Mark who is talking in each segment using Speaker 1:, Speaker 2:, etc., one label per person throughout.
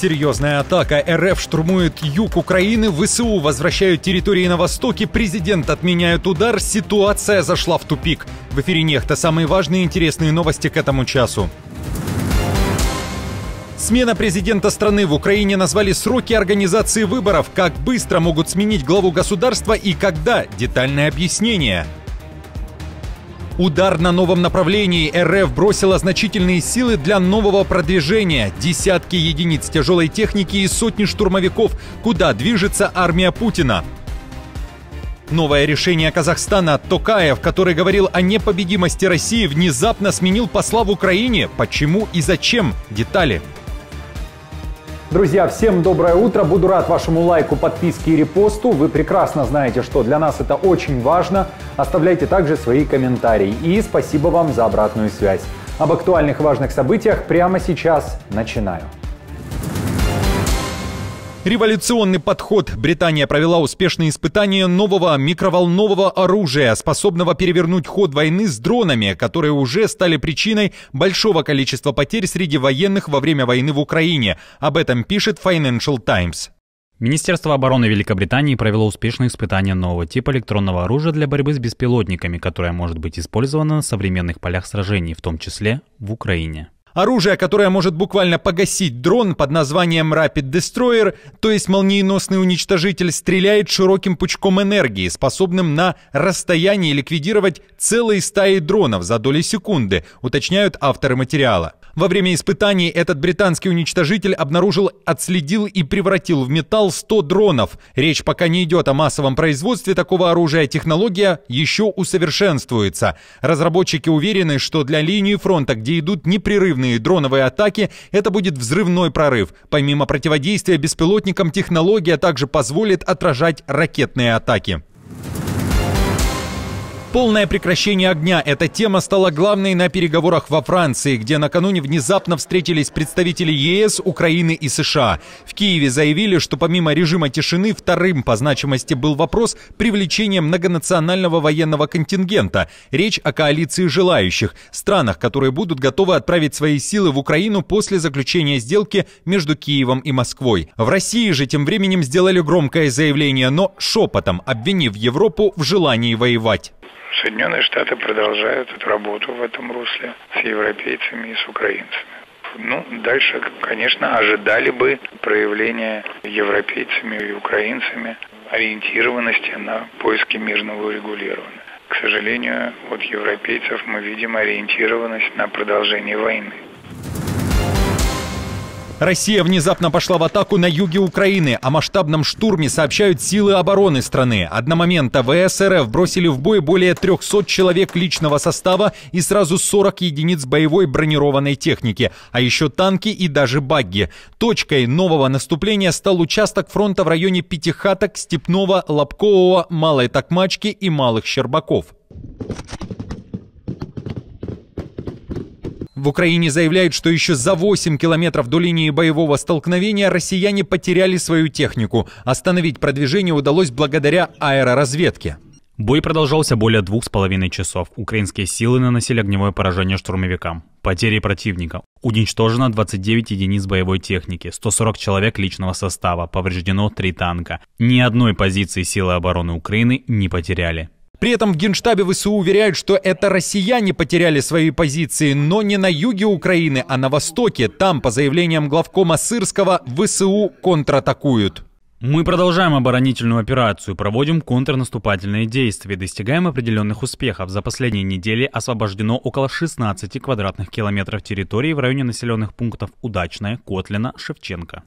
Speaker 1: Серьезная атака. РФ штурмует юг Украины, ВСУ возвращают территории на востоке, президент отменяет удар, ситуация зашла в тупик. В эфире «Нехта» самые важные и интересные новости к этому часу. Смена президента страны. В Украине назвали сроки организации выборов. Как быстро могут сменить главу государства и когда? Детальное объяснение. Удар на новом направлении. РФ бросила значительные силы для нового продвижения. Десятки единиц тяжелой техники и сотни штурмовиков. Куда движется армия Путина? Новое решение Казахстана. Токаев, который говорил о непобедимости России, внезапно сменил посла в Украине. Почему и зачем? Детали.
Speaker 2: Друзья, всем доброе утро. Буду рад вашему лайку, подписке и репосту. Вы прекрасно знаете, что для нас это очень важно. Оставляйте также свои комментарии. И спасибо вам за обратную связь. Об актуальных и важных событиях прямо сейчас начинаю.
Speaker 1: Революционный подход. Британия провела успешные испытания нового микроволнового оружия, способного перевернуть ход войны с дронами, которые уже стали причиной большого количества потерь среди военных во время войны в Украине. Об этом пишет Financial Times.
Speaker 3: Министерство обороны Великобритании провело успешные испытания нового типа электронного оружия для борьбы с беспилотниками, которое может быть использовано на современных полях сражений, в том числе в Украине.
Speaker 1: Оружие, которое может буквально погасить дрон под названием Rapid Destroyer, то есть молниеносный уничтожитель, стреляет широким пучком энергии, способным на расстоянии ликвидировать целые стаи дронов за доли секунды, уточняют авторы материала. Во время испытаний этот британский уничтожитель обнаружил, отследил и превратил в металл 100 дронов. Речь пока не идет о массовом производстве такого оружия, технология еще усовершенствуется. Разработчики уверены, что для линии фронта, где идут непрерывные дроновые атаки, это будет взрывной прорыв. Помимо противодействия беспилотникам, технология также позволит отражать ракетные атаки. Полное прекращение огня. Эта тема стала главной на переговорах во Франции, где накануне внезапно встретились представители ЕС, Украины и США. В Киеве заявили, что помимо режима тишины, вторым по значимости был вопрос привлечения многонационального военного контингента. Речь о коалиции желающих, странах, которые будут готовы отправить свои силы в Украину после заключения сделки между Киевом и Москвой. В России же тем временем сделали громкое заявление, но шепотом, обвинив Европу в желании воевать.
Speaker 4: Соединенные Штаты продолжают эту работу в этом русле с европейцами и с украинцами. Дальше, конечно, ожидали бы проявления европейцами и украинцами ориентированности на поиски мирного урегулирования. К сожалению, от европейцев мы видим ориентированность на продолжение войны.
Speaker 1: Россия внезапно пошла в атаку на юге Украины. О масштабном штурме сообщают силы обороны страны. Одномоментно ВС РФ бросили в бой более 300 человек личного состава и сразу 40 единиц боевой бронированной техники, а еще танки и даже багги. Точкой нового наступления стал участок фронта в районе Пятихаток, Степного, Лобкового, Малой Токмачки и Малых Щербаков. В Украине заявляют, что еще за 8 километров до линии боевого столкновения россияне потеряли свою технику. Остановить продвижение удалось благодаря аэроразведке.
Speaker 3: Бой продолжался более 2,5 часов. Украинские силы наносили огневое поражение штурмовикам. Потери противника. Уничтожено 29 единиц боевой техники, 140 человек личного состава, повреждено 3 танка. Ни одной позиции силы обороны Украины не потеряли.
Speaker 1: При этом в Генштабе ВСУ уверяют, что это россияне потеряли свои позиции, но не на юге Украины, а на востоке. Там, по заявлениям главкома Сырского, ВСУ контратакуют.
Speaker 3: Мы продолжаем оборонительную операцию, проводим контрнаступательные действия, достигаем определенных успехов. За последние недели освобождено около 16 квадратных километров территории в районе населенных пунктов Удачное, Котлино, Шевченко.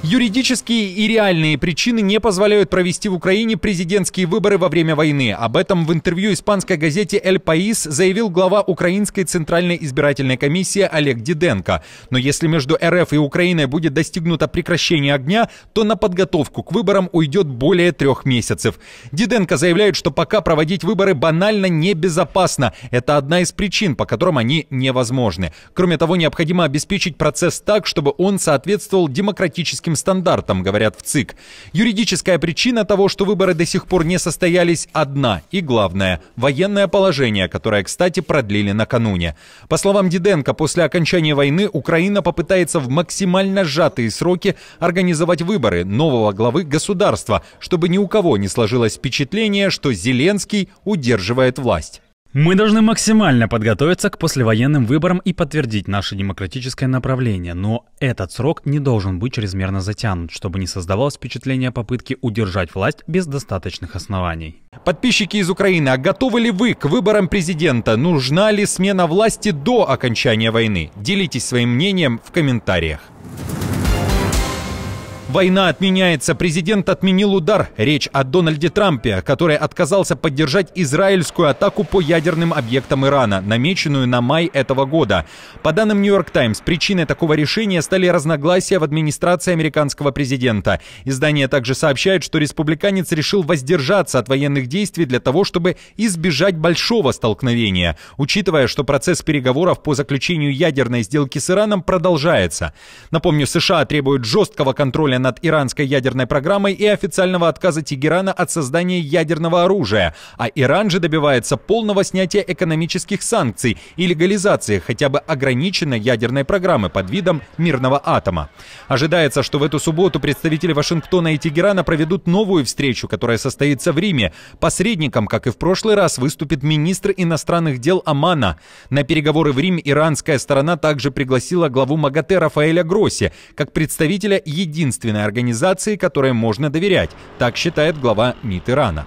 Speaker 1: Юридические и реальные причины не позволяют провести в Украине президентские выборы во время войны. Об этом в интервью испанской газете «Эль Паис» заявил глава Украинской Центральной избирательной комиссии Олег Диденко. Но если между РФ и Украиной будет достигнуто прекращение огня, то на подготовку к выборам уйдет более 3 месяцев. Диденко заявляет, что пока проводить выборы банально небезопасно. Это одна из причин, по которым они невозможны. Кроме того, необходимо обеспечить процесс так, чтобы он соответствовал демократическим стандартам, говорят в ЦИК. Юридическая причина того, что выборы до сих пор не состоялись, одна и главная – военное положение, которое, кстати, продлили накануне. По словам Диденко, после окончания войны Украина попытается в максимально сжатые сроки организовать выборы нового главы государства, чтобы ни у кого не сложилось впечатление, что Зеленский удерживает власть.
Speaker 3: Мы должны максимально подготовиться к послевоенным выборам и подтвердить наше демократическое направление, но этот срок не должен быть чрезмерно затянут, чтобы не создавалось впечатление попытки удержать власть без достаточных оснований.
Speaker 1: Подписчики из Украины, а готовы ли вы к выборам президента? Нужна ли смена власти до окончания войны? Делитесь своим мнением в комментариях. Война отменяется. Президент отменил удар. Речь о Дональде Трампе, который отказался поддержать израильскую атаку по ядерным объектам Ирана, намеченную на май этого года. По данным New York Times, причиной такого решения стали разногласия в администрации американского президента. Издание также сообщает, что республиканец решил воздержаться от военных действий для того, чтобы избежать большого столкновения, учитывая, что процесс переговоров по заключению ядерной сделки с Ираном продолжается. Напомню, США требуют жесткого контроля над иранской ядерной программой и официального отказа Тегерана от создания ядерного оружия, а Иран же добивается полного снятия экономических санкций и легализации хотя бы ограниченной ядерной программы под видом мирного атома. Ожидается, что в эту субботу представители Вашингтона и Тегерана проведут новую встречу, которая состоится в Риме. Посредником, как и в прошлый раз, выступит министр иностранных дел Омана. На переговоры в Рим иранская сторона также пригласила главу МАГАТЭ Рафаэля Гросси как представителя единственной организации, которой можно доверять, так считает глава МИД Ирана.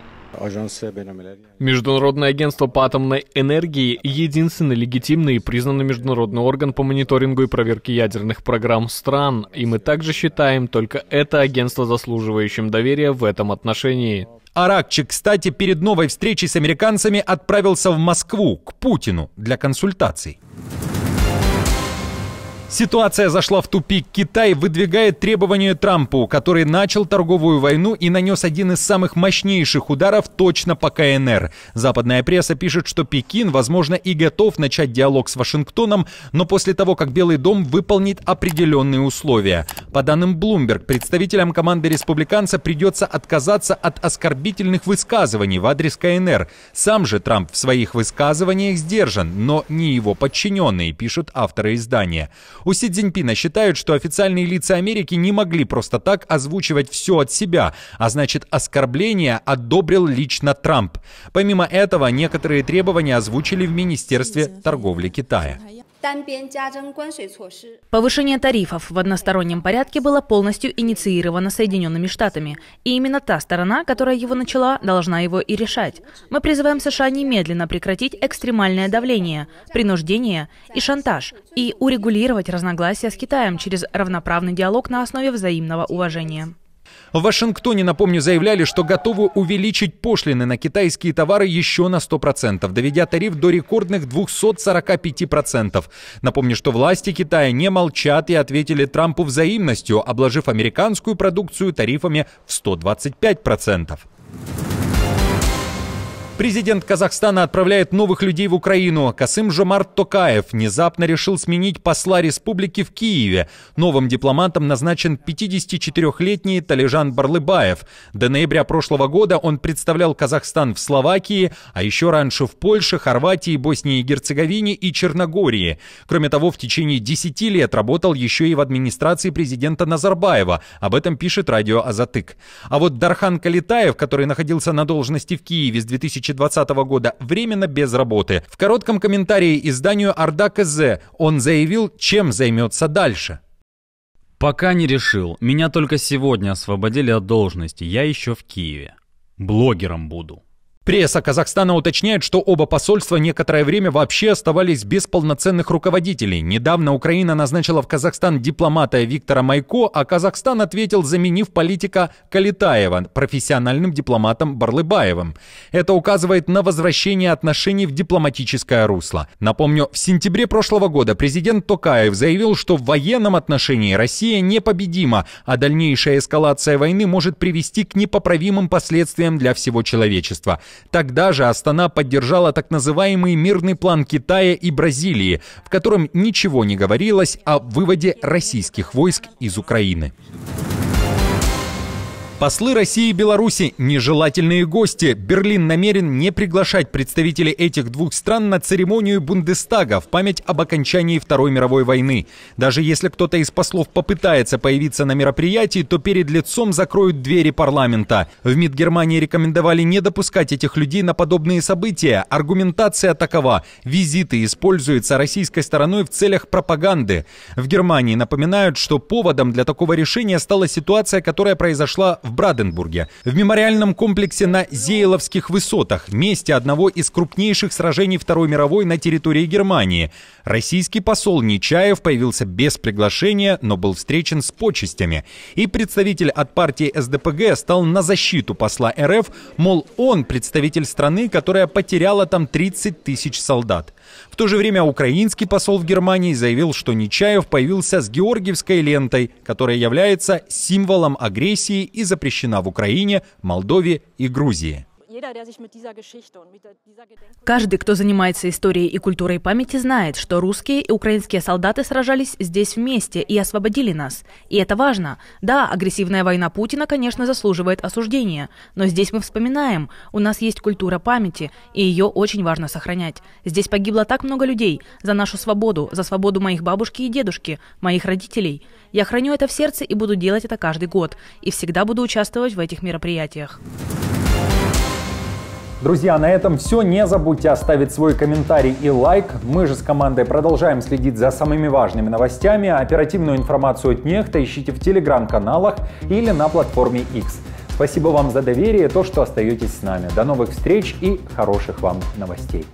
Speaker 5: Международное агентство по атомной энергии – единственный легитимный и признанный международный орган по мониторингу и проверке ядерных программ стран, и мы также считаем только это агентство заслуживающим доверия в этом отношении.
Speaker 1: Аракчи, кстати, перед новой встречей с американцами отправился в Москву, к Путину, для консультаций. Ситуация зашла в тупик. Китай выдвигает требования Трампу, который начал торговую войну и нанес один из самых мощнейших ударов точно по КНР. Западная пресса пишет, что Пекин, возможно, и готов начать диалог с Вашингтоном, но после того, как Белый дом выполнит определенные условия. По данным Bloomberg, представителям команды республиканца придется отказаться от оскорбительных высказываний в адрес КНР. Сам же Трамп в своих высказываниях сдержан, но не его подчиненные, пишут авторы издания. У Си Цзиньпина считают, что официальные лица Америки не могли просто так озвучивать все от себя, а значит, оскорбление одобрил лично Трамп. Помимо этого, некоторые требования озвучили в Министерстве торговли Китая.
Speaker 6: Повышение тарифов в одностороннем порядке было полностью инициировано Соединенными Штатами. И именно та сторона, которая его начала, должна его и решать. Мы призываем США немедленно прекратить экстремальное давление, принуждение и шантаж и урегулировать разногласия с Китаем через равноправный диалог на основе взаимного уважения.
Speaker 1: В Вашингтоне, напомню, заявляли, что готовы увеличить пошлины на китайские товары еще на 100%, доведя тариф до рекордных 245%. Напомню, что власти Китая не молчат и ответили Трампу взаимностью, обложив американскую продукцию тарифами в 125%. Президент Казахстана отправляет новых людей в Украину. Касым-Жомарт Токаев внезапно решил сменить посла республики в Киеве. Новым дипломатом назначен 54-летний Талижан Барлыбаев. До ноября прошлого года он представлял Казахстан в Словакии, а еще раньше в Польше, Хорватии, Боснии и Герцеговине и Черногории. Кроме того, в течение 10 лет работал еще и в администрации президента Назарбаева. Об этом пишет радио Азатык. А вот Дархан Калитаев, который находился на должности в Киеве с 2020 года, временно без работы. В коротком комментарии изданию Орда КЗ он заявил, чем займется дальше.
Speaker 3: Пока не решил. Меня только сегодня освободили от должности. Я еще в Киеве. Блогером буду.
Speaker 1: Пресса Казахстана уточняет, что оба посольства некоторое время вообще оставались без полноценных руководителей. Недавно Украина назначила в Казахстан дипломата Виктора Майко, а Казахстан ответил, заменив политика Калитаева профессиональным дипломатом Барлыбаевым. Это указывает на возвращение отношений в дипломатическое русло. Напомню, в сентябре прошлого года президент Токаев заявил, что в военном отношении Россия непобедима, а дальнейшая эскалация войны может привести к непоправимым последствиям для всего человечества. Тогда же Астана поддержала так называемый мирный план Китая и Бразилии, в котором ничего не говорилось о выводе российских войск из Украины. Послы России и Беларуси – нежелательные гости. Берлин намерен не приглашать представителей этих двух стран на церемонию Бундестага в память об окончании Второй мировой войны. Даже если кто-то из послов попытается появиться на мероприятии, то перед лицом закроют двери парламента. В МИД Германии рекомендовали не допускать этих людей на подобные события. Аргументация такова – визиты используются российской стороной в целях пропаганды. В Германии напоминают, что поводом для такого решения стала ситуация, которая произошла в Бранденбурге, в мемориальном комплексе на Зейловских высотах, месте одного из крупнейших сражений Второй мировой на территории Германии. Российский посол Нечаев появился без приглашения, но был встречен с почестями. И представитель от партии СДПГ стал на защиту посла РФ, мол, он представитель страны, которая потеряла там 30 тысяч солдат. В то же время украинский посол в Германии заявил, что Нечаев появился с георгиевской лентой, которая является символом агрессии и запрещена в Украине, Молдове и Грузии.
Speaker 6: Каждый, кто занимается историей и культурой памяти, знает, что русские и украинские солдаты сражались здесь вместе и освободили нас. И это важно. Да, агрессивная война Путина, конечно, заслуживает осуждения. Но здесь мы вспоминаем, у нас есть культура памяти, и ее очень важно сохранять. Здесь погибло так много людей за нашу свободу, за свободу моих бабушки и дедушки, моих родителей. Я храню это в сердце и буду делать это каждый год. И всегда буду участвовать в этих мероприятиях.
Speaker 2: Друзья, на этом все. Не забудьте оставить свой комментарий и лайк. Мы же с командой продолжаем следить за самыми важными новостями. Оперативную информацию от Нехта ищите в телеграм-каналах или на платформе X. Спасибо вам за доверие и то, что остаетесь с нами. До новых встреч и хороших вам новостей.